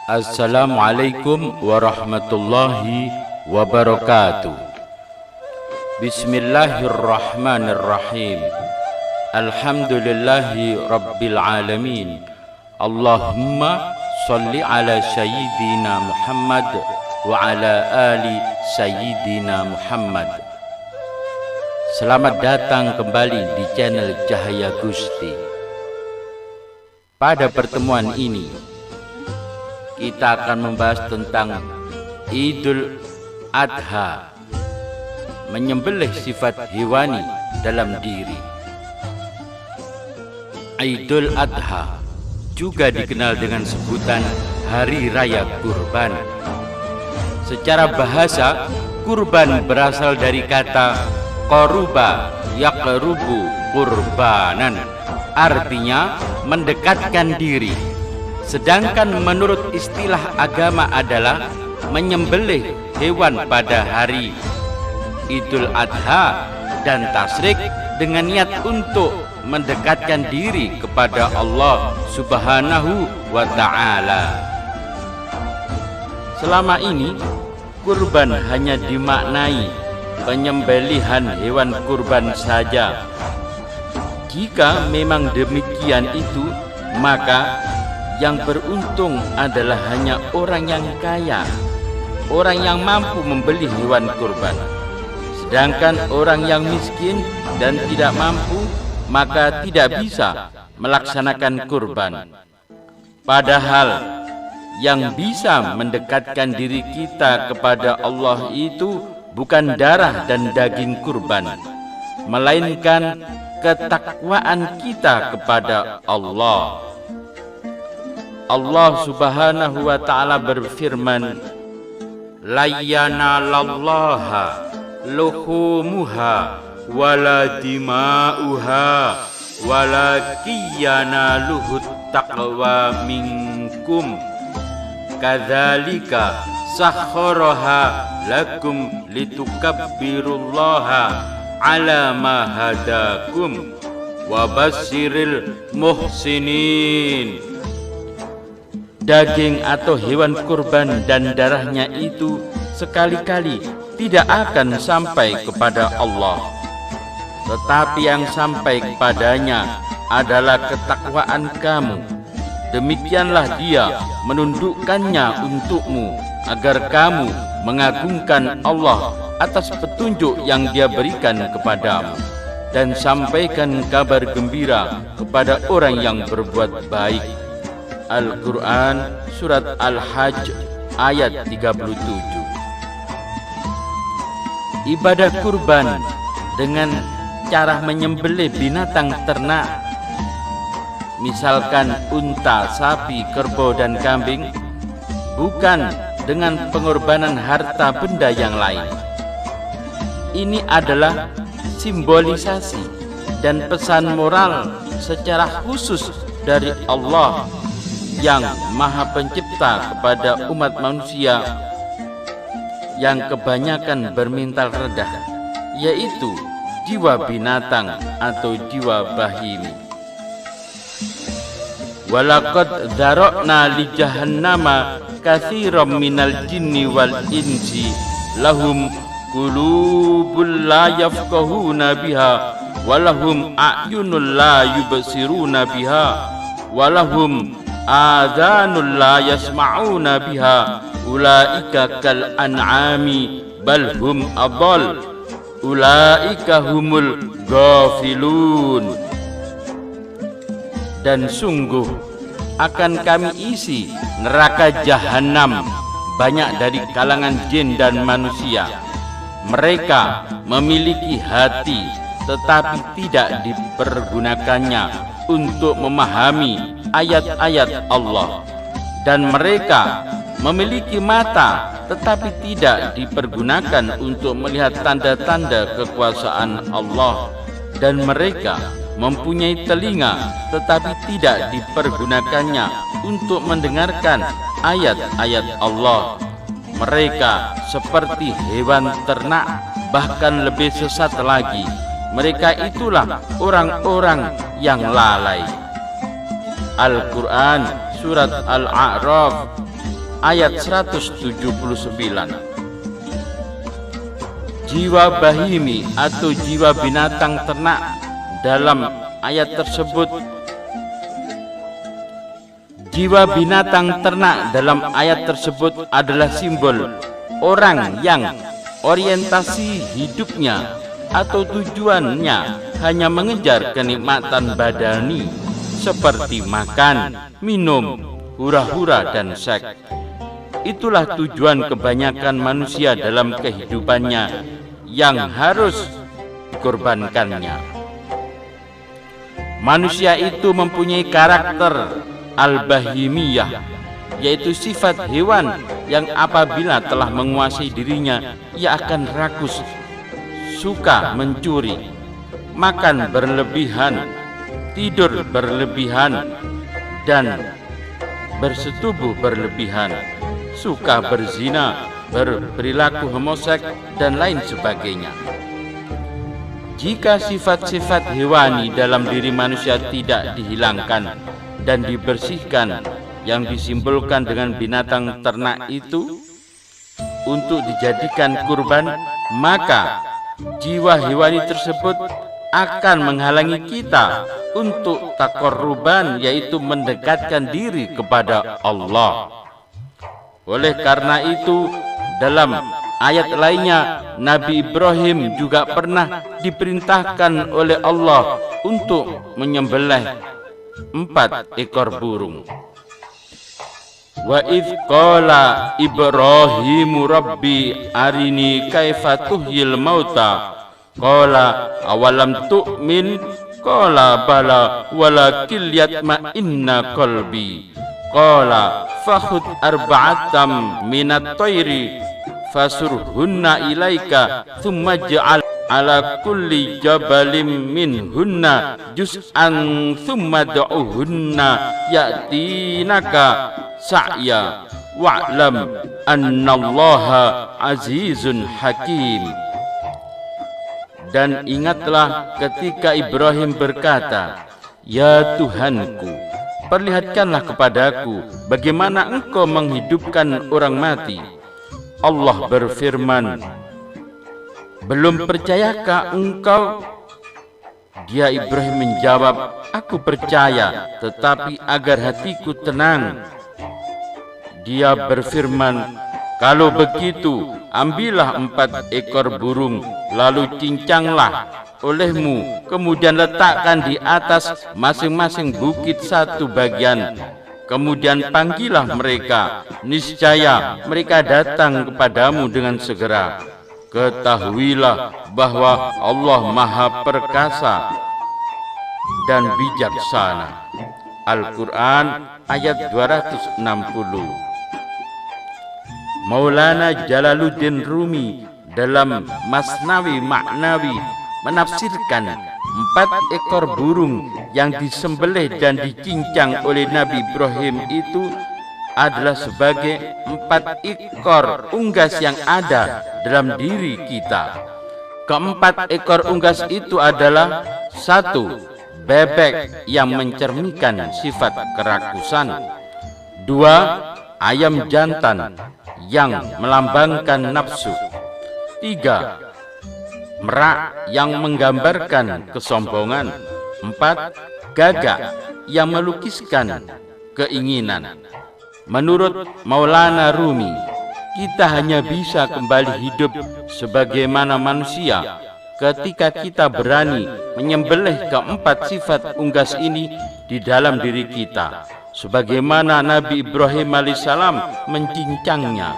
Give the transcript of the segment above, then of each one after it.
Assalamualaikum warahmatullahi wabarakatuh. Bismillahirrahmanirrahim. Alhamdulillahi rabbil alamin. Allahumma salli ala sayyidina Muhammad wa ala ali sayyidina Muhammad. Selamat datang kembali di channel Cahaya Gusti. Pada pertemuan ini kita akan membahas tentang Idul Adha, menyembelih sifat hewani dalam diri. Idul Adha juga dikenal dengan sebutan Hari Raya Kurban. Secara bahasa, kurban berasal dari kata qaruba yaqrubu qurbanan, artinya mendekatkan diri. Sedangkan menurut istilah agama adalah menyembelih hewan pada hari Idul Adha dan tasyrik dengan niat untuk mendekatkan diri kepada Allah Subhanahu wa ta'ala. Selama ini kurban hanya dimaknai penyembelihan hewan kurban saja. Jika memang demikian itu, maka yang beruntung adalah hanya orang yang kaya, orang yang mampu membeli hewan kurban. Sedangkan orang yang miskin dan tidak mampu, maka tidak bisa melaksanakan kurban. Padahal yang bisa mendekatkan diri kita kepada Allah itu bukan darah dan daging kurban, melainkan ketakwaan kita kepada Allah. Allah Subhanahu wa ta'ala berfirman, la yanalallaha luhumuha wala dima'uha walakiyyanaluhut taqwa minkum kadzalika sakhkharaha lakum litukabbirullaha ala ma hadakum wa basyiril muhsinin. Daging atau hewan kurban dan darahnya itu sekali-kali tidak akan sampai kepada Allah, tetapi yang sampai kepadanya adalah ketakwaan kamu. Demikianlah Dia menundukkannya untukmu agar kamu mengagungkan Allah atas petunjuk yang Dia berikan kepadamu, dan sampaikan kabar gembira kepada orang yang berbuat baik. Al-Quran Surat Al-Hajj ayat 37. Ibadah kurban dengan cara menyembelih binatang ternak, misalkan unta, sapi, kerbau, dan kambing, bukan dengan pengorbanan harta benda yang lain. Ini adalah simbolisasi dan pesan moral secara khusus dari Allah yang Maha Pencipta kepada umat manusia yang kebanyakan bermental rendah, yaitu jiwa binatang atau jiwa bahimi. Walaqad dzara'na li jahannama katsiran minal jinni wal insi lahum qulubun la yafqahuna biha walahum a'yunun la yubsiruna biha walahum adhanul la yasma'una biha ulaika kal an'ami bal hum adall ulaika humul ghafilun. Dan sungguh akan kami isi neraka jahanam banyak dari kalangan jin dan manusia. Mereka memiliki hati tetapi tidak dipergunakannya untuk memahami ayat-ayat Allah, dan mereka memiliki mata tetapi tidak dipergunakan untuk melihat tanda-tanda kekuasaan Allah, dan mereka mempunyai telinga tetapi tidak dipergunakannya untuk mendengarkan ayat-ayat Allah. Mereka seperti hewan ternak, bahkan lebih sesat lagi. Mereka itulah orang-orang yang lalai. Al-Quran Surat Al-A'raf ayat 179. Jiwa bahimi atau jiwa binatang ternak dalam ayat tersebut, jiwa binatang ternak dalam ayat tersebut adalah simbol orang yang orientasi hidupnya atau tujuannya hanya mengejar kenikmatan badani seperti makan, minum, hura-hura, dan seks. Itulah tujuan kebanyakan manusia dalam kehidupannya yang harus dikorbankannya. Manusia itu mempunyai karakter al-bahimiyah, yaitu sifat hewan yang apabila telah menguasai dirinya, ia akan rakus, suka mencuri, makan berlebihan, tidur berlebihan, dan bersetubuh berlebihan, suka berzina, berperilaku homoseks, dan lain sebagainya. Jika sifat-sifat hewani dalam diri manusia tidak dihilangkan dan dibersihkan, yang disimbolkan dengan binatang ternak itu untuk dijadikan kurban, maka jiwa hewani tersebut akan menghalangi kita untuk takorruban, yaitu mendekatkan diri kepada Allah. Oleh karena itu, dalam ayat lainnya, Nabi Ibrahim juga pernah diperintahkan oleh Allah untuk menyembelih 4 ekor burung. Wa idz qala Ibrahimu rabbi arini kaifa tuhyil mauta qala awalam tu'min qala bala walakin liyatma'inna qalbi qala fakhudh arba'atam minat tayri fasurhunna ilaika thumma ja'al ala kulli jabalin minhunna juz'an thumma da'uhunna ya'tinaka sa'ya wa'lam annallaha azizun hakim. Dan ingatlah ketika Ibrahim berkata, "Ya Tuhanku, perlihatkanlah kepadaku bagaimana engkau menghidupkan orang mati." Allah berfirman, "Belum percayakah engkau?" Dia Ibrahim menjawab, "Aku percaya, tetapi agar hatiku tenang." Dia berfirman, "Kalau begitu, ambillah 4 ekor burung, lalu cincanglah olehmu, kemudian letakkan di atas masing-masing bukit 1 bagian. Kemudian panggillah mereka, niscaya mereka datang kepadamu dengan segera. Ketahuilah bahwa Allah Maha Perkasa dan bijaksana." Al-Quran ayat 260. Maulana Jalaluddin Rumi dalam Masnawi Ma'nawi menafsirkan 4 ekor burung yang disembelih dan dicincang oleh Nabi Ibrahim itu adalah sebagai 4 ekor unggas yang ada dalam diri kita. Keempat ekor unggas itu adalah: 1. Bebek yang mencerminkan sifat kerakusan. 2. Ayam jantan yang melambangkan nafsu. 3. Merak yang menggambarkan kesombongan. 4. Gagak yang melukiskan keinginan. Menurut Maulana Rumi, kita hanya bisa kembali hidup sebagaimana manusia ketika kita berani menyembelih keempat sifat unggas ini di dalam diri kita, sebagaimana Nabi Ibrahim alaihissalam mencincangnya.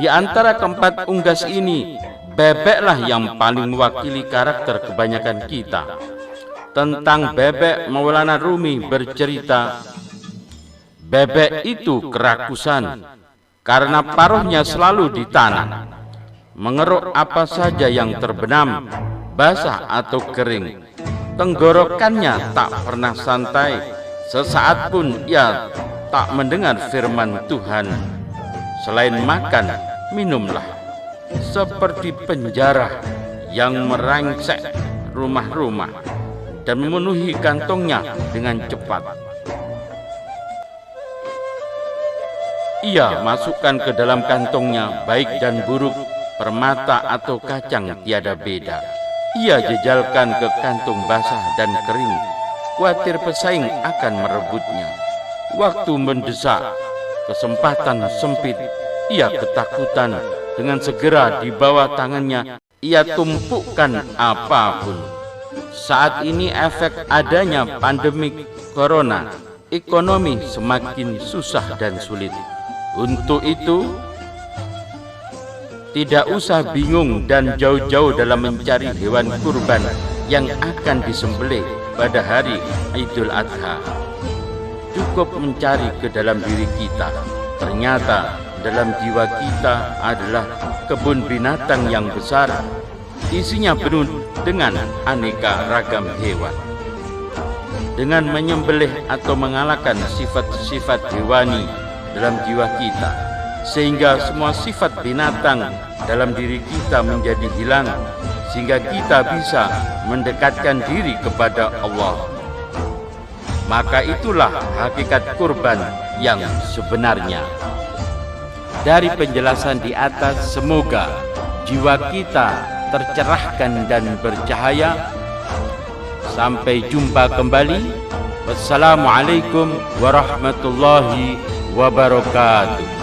Di antara keempat unggas ini, bebeklah yang paling mewakili karakter kebanyakan kita. Tentang bebek, Maulana Rumi bercerita, bebek itu kerakusan karena paruhnya selalu di tanah, mengeruk apa saja yang terbenam, basah atau kering. Tenggorokannya tak pernah santai, sesaat pun ia tak mendengar firman Tuhan. Selain makan, minumlah, seperti penjara yang merangsek rumah-rumah dan memenuhi kantongnya dengan cepat. Ia masukkan ke dalam kantongnya baik dan buruk, permata atau kacang tiada beda. Ia jejalkan ke kantung basah dan kering, khawatir pesaing akan merebutnya. Waktu mendesak, kesempatan sempit, ia ketakutan. Dengan segera di bawah tangannya, ia tumpukkan apapun. Saat ini efek adanya pandemi corona, ekonomi semakin susah dan sulit. Untuk itu, tidak usah bingung dan jauh-jauh dalam mencari hewan kurban yang akan disembelih pada hari Idul Adha. Cukup mencari ke dalam diri kita. Ternyata dalam jiwa kita adalah kebun binatang yang besar, isinya penuh dengan aneka ragam hewan. Dengan menyembelih atau mengalahkan sifat-sifat hewani dalam jiwa kita, sehingga semua sifat binatang dalam diri kita menjadi hilang, sehingga kita bisa mendekatkan diri kepada Allah. Maka itulah hakikat kurban yang sebenarnya. Dari penjelasan di atas, semoga jiwa kita tercerahkan dan bercahaya. Sampai jumpa kembali. Wassalamualaikum warahmatullahi wabarakatuh.